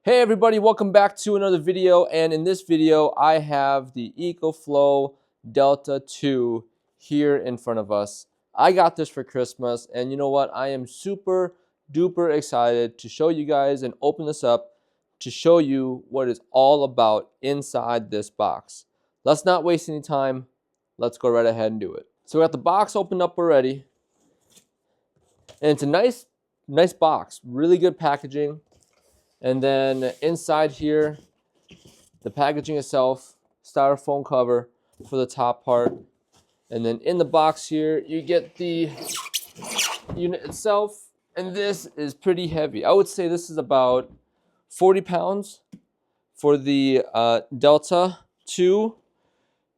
Hey everybody, welcome back to another video, and in this video I have the EcoFlow Delta 2 here in front of us. I got this for Christmas, and you know what? I am super duper excited to show you guys and open this up to show you what it's all about inside this box. Let's not waste any time. Let's go right ahead and do it. So we got the box opened up already, and it's a nice box, really good packaging. And then inside here, the packaging itself, styrofoam cover for the top part. And then in the box here, you get the unit itself. And this is pretty heavy. I would say this is about 40 pounds for the Delta 2.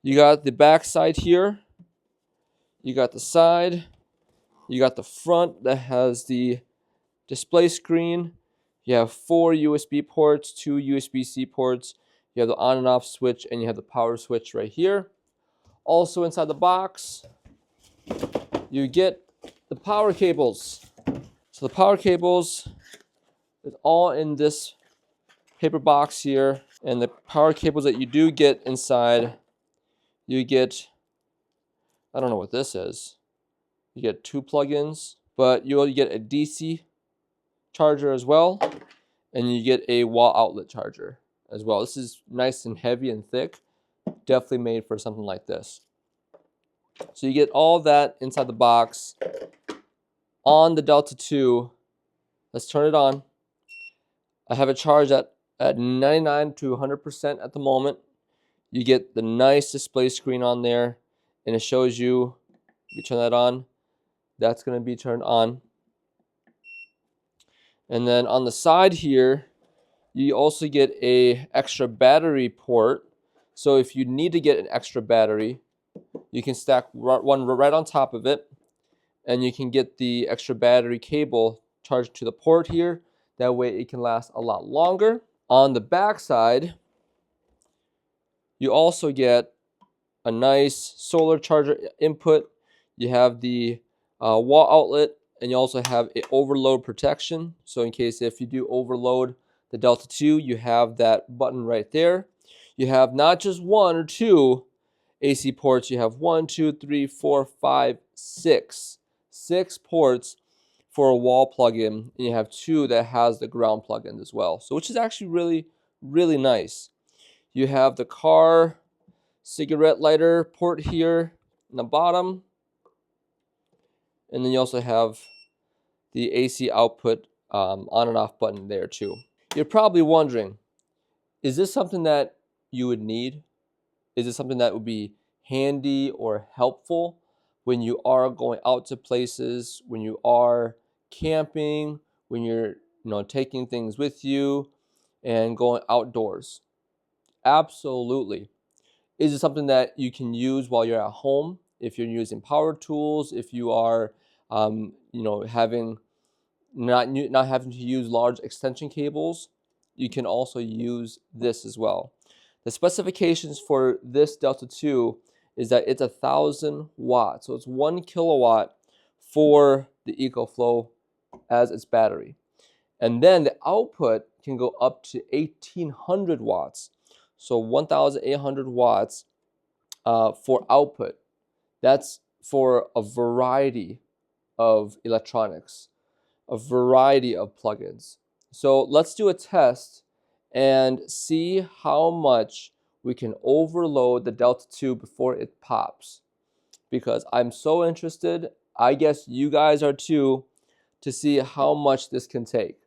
You got the back side here. You got the side. You got the front that has the display screen. You have 4 USB ports, 2 USB-C ports. You have the on and off switch, and you have the power switch right here. Also inside the box, you get the power cables. So the power cables is all in this paper box here. And the power cables that you do get inside, you get, I don't know what this is. You get 2 plugins, but you get a DC charger as well, and you get a wall outlet charger as well. This is nice and heavy and thick, definitely made for something like this. So you get all that inside the box on the Delta 2. Let's turn it on. I have it charged at 99 to 100% at the moment. You get the nice display screen on there, and it shows you, you turn that on, that's going to be turned on. And then on the side here, you also get a extra battery port. So if you need to get an extra battery, you can stack one right on top of it, and you can get the extra battery cable charged to the port here. That way it can last a lot longer. On the back side, you also get a nice solar charger input. You have the wall outlet, and you also have an overload protection. So in case if you do overload the Delta 2, you have that button right there. You have not just 1 or 2 AC ports. You have 1, 2, 3, 4, 5, 6. 6 ports for a wall plug-in, and you have 2 that has the ground plug-in as well. So which is actually really, really nice. You have the car cigarette lighter port here in the bottom. And then you also have the AC output on and off button there too. You're probably wondering, is this something that you would need? Is it something that would be handy or helpful when you are going out to places, when you are camping, when you're taking things with you and going outdoors? Absolutely. Is it something that you can use while you're at home? If you're using power tools, if you are having not having to use large extension cables, you can also use this as well. The specifications for this Delta 2 is that it's 1,000 watts, so it's 1 kilowatt for the EcoFlow as its battery, and then the output can go up to 1,800 watts, so 1,800 watts for output. That's for a variety of electronics, a variety of plugins. So let's do a test and see how much we can overload the Delta 2 before it pops, because I'm so interested, I guess you guys are too, to see how much this can take.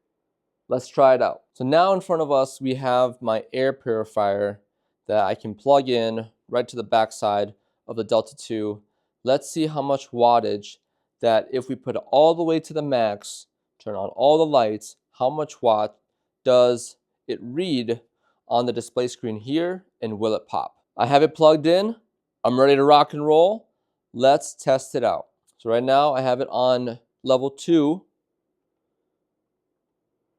Let's try it out. So now in front of us we have my air purifier that I can plug in right to the back side of the Delta 2. Let's see how much wattage that, if we put it all the way to the max, turn on all the lights, how much watt does it read on the display screen here, and will it pop? I have it plugged in. I'm ready to rock and roll. Let's test it out. So right now I have it on level 2.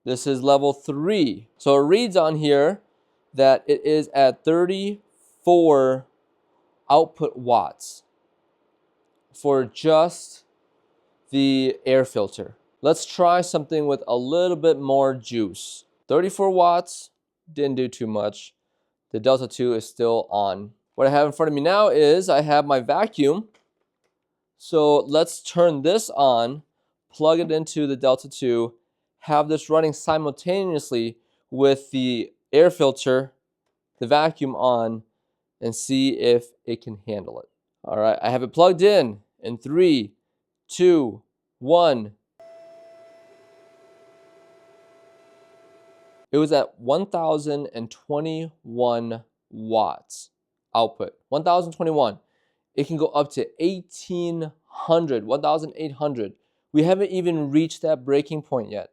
This is level 3. So it reads on here that it is at 34 output watts for just the air filter. Let's try something with a little bit more juice. 34 watts, didn't do too much. The Delta 2 is still on. What I have in front of me now is I have my vacuum. So let's turn this on, plug it into the Delta 2, have this running simultaneously with the air filter, the vacuum on, and see if it can handle it. All right, I have it plugged in 3, 2, 1. It was at 1021 watts output. 1021. It can go up to 1800, 1800. We haven't even reached that breaking point yet.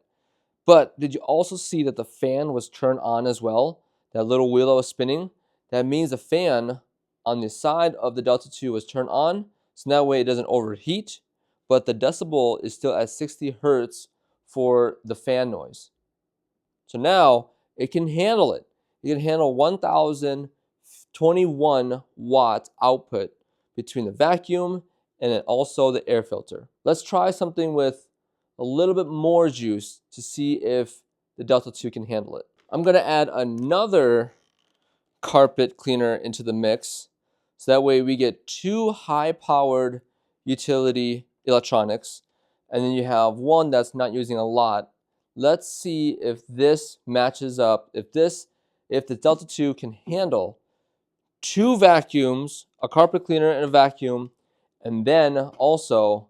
But did you also see that the fan was turned on as well? That little wheel that was spinning? That means the fan on the side of the Delta 2 was turned on, so that way it doesn't overheat, but the decibel is still at 60 hertz for the fan noise. So now it can handle it. It can handle 1021 watts output between the vacuum and then also the air filter. Let's try something with a little bit more juice to see if the Delta 2 can handle it. I'm going to add another carpet cleaner into the mix, so that way we get 2 high-powered utility electronics, and then you have one that's not using a lot. Let's see if this matches up, if the Delta 2 can handle 2 vacuums, a carpet cleaner and a vacuum, and then also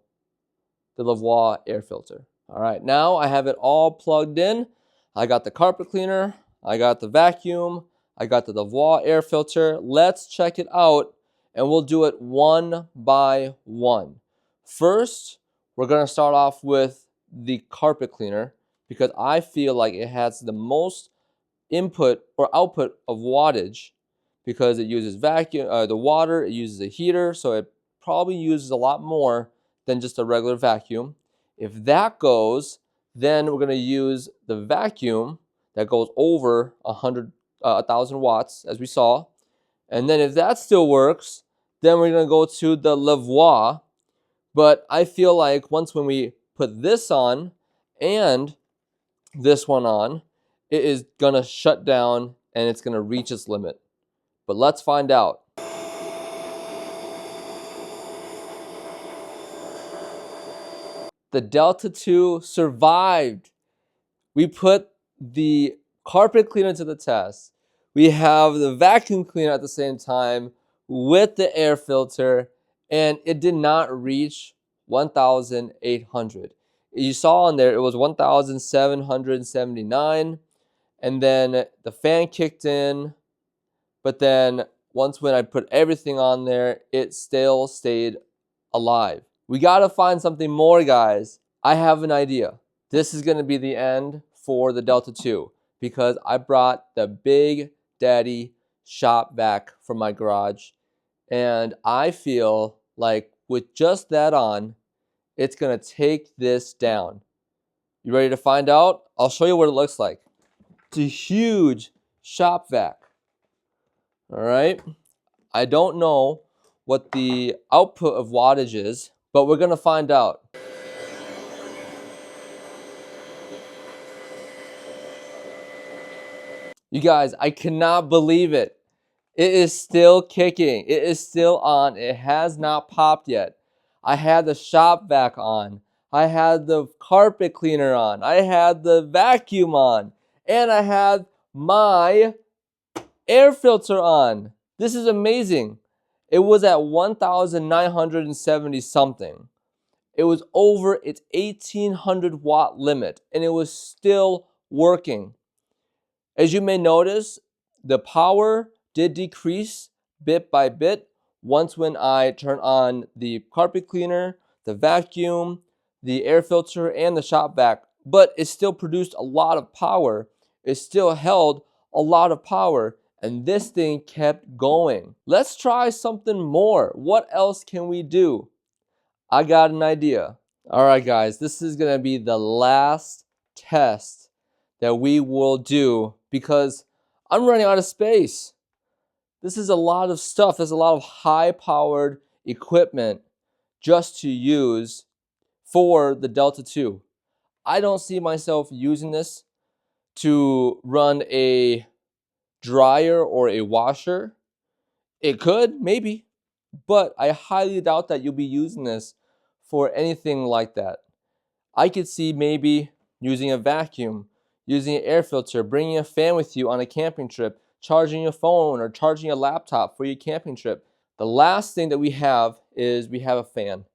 the Lavoie air filter. All right, now I have it all plugged in. I got the carpet cleaner, I got the vacuum, I got the Lavoie air filter. Let's check it out, and we'll do it one by one. First, we're gonna start off with the carpet cleaner because I feel like it has the most input or output of wattage because it uses vacuum, the water, it uses a heater, so it probably uses a lot more than just a regular vacuum. If that goes, then we're gonna use the vacuum that goes over 1,000 watts, as we saw. And then if that still works, then we're gonna go to the Lavoie. But I feel like when we put this on and this one on, it is gonna shut down and it's gonna reach its limit. But let's find out. The Delta 2 survived. We put the carpet cleaner to the test. We have the vacuum cleaner at the same time with the air filter, and it did not reach 1,800. You saw on there it was 1,779, and then the fan kicked in, but then when I put everything on there, it still stayed alive. We gotta find something more, guys. I have an idea. This is gonna be the end for the Delta 2 because I brought the Big Daddy shop vac from my garage, and I feel like with just that on, it's gonna take this down. You ready to find out? I'll show you what it looks like. It's a huge shop vac. All right. I don't know what the output of wattage is, but we're gonna find out. You guys, I cannot believe it. It is still kicking. It is still on. It has not popped yet. I had the shop vac on. I had the carpet cleaner on. I had the vacuum on. And I had my air filter on. This is amazing. It was at 1,970 something. It was over its 1,800 watt limit, and it was still working. As you may notice, the power did decrease bit by bit when I turn on the carpet cleaner, the vacuum, the air filter, and the shop vac, but it still produced a lot of power. It still held a lot of power, and this thing kept going. Let's try something more. What else can we do? I got an idea. All right, guys, this is gonna be the last test that we will do because I'm running out of space. This is a lot of stuff. There's a lot of high-powered equipment just to use for the Delta 2. I don't see myself using this to run a dryer or a washer? It could, maybe, but I highly doubt that you'll be using this for anything like that. I could see maybe using a vacuum, using an air filter, bringing a fan with you on a camping trip, charging your phone or charging a laptop for your camping trip. The last thing that we have is we have a fan.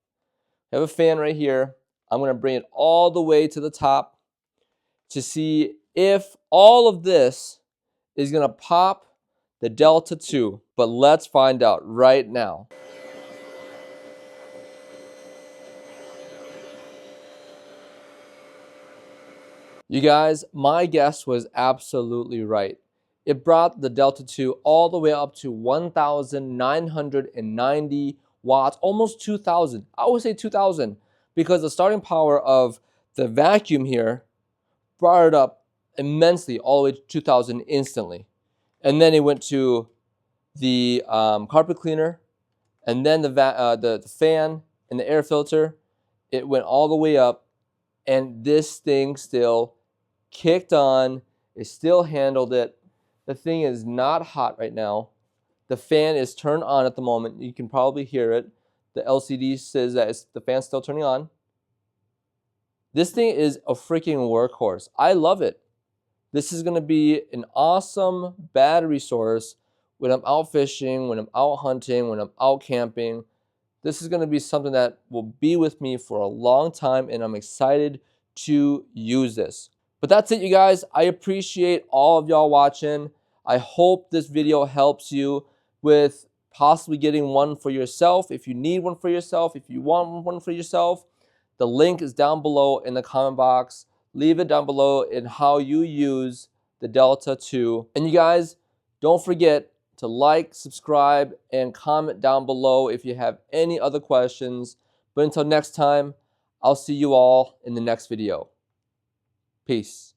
I have a fan right here. I'm going to bring it all the way to the top to see if all of this is going to pop the Delta 2. But let's find out right now. You guys, my guess was absolutely right. It brought the Delta 2 all the way up to 1,990 watts, almost 2,000. I would say 2,000 because the starting power of the vacuum here brought it up immensely, all the way to 2,000 instantly. And then it went to the carpet cleaner, and then the fan and the air filter. It went all the way up, and this thing still kicked on. It still handled it. The thing is not hot right now. The fan is turned on at the moment. You can probably hear it. The LCD says that the fan's still turning on. This thing is a freaking workhorse. I love it. This is going to be an awesome battery source when I'm out fishing, when I'm out hunting, when I'm out camping. This is going to be something that will be with me for a long time, and I'm excited to use this. But that's it, you guys. I appreciate all of y'all watching. I hope this video helps you with possibly getting one for yourself. If you need one for yourself, if you want one for yourself, the link is down below in the comment box. Leave it down below in how you use the Delta 2. And you guys, don't forget to like, subscribe, and comment down below if you have any other questions. But until next time, I'll see you all in the next video. Peace.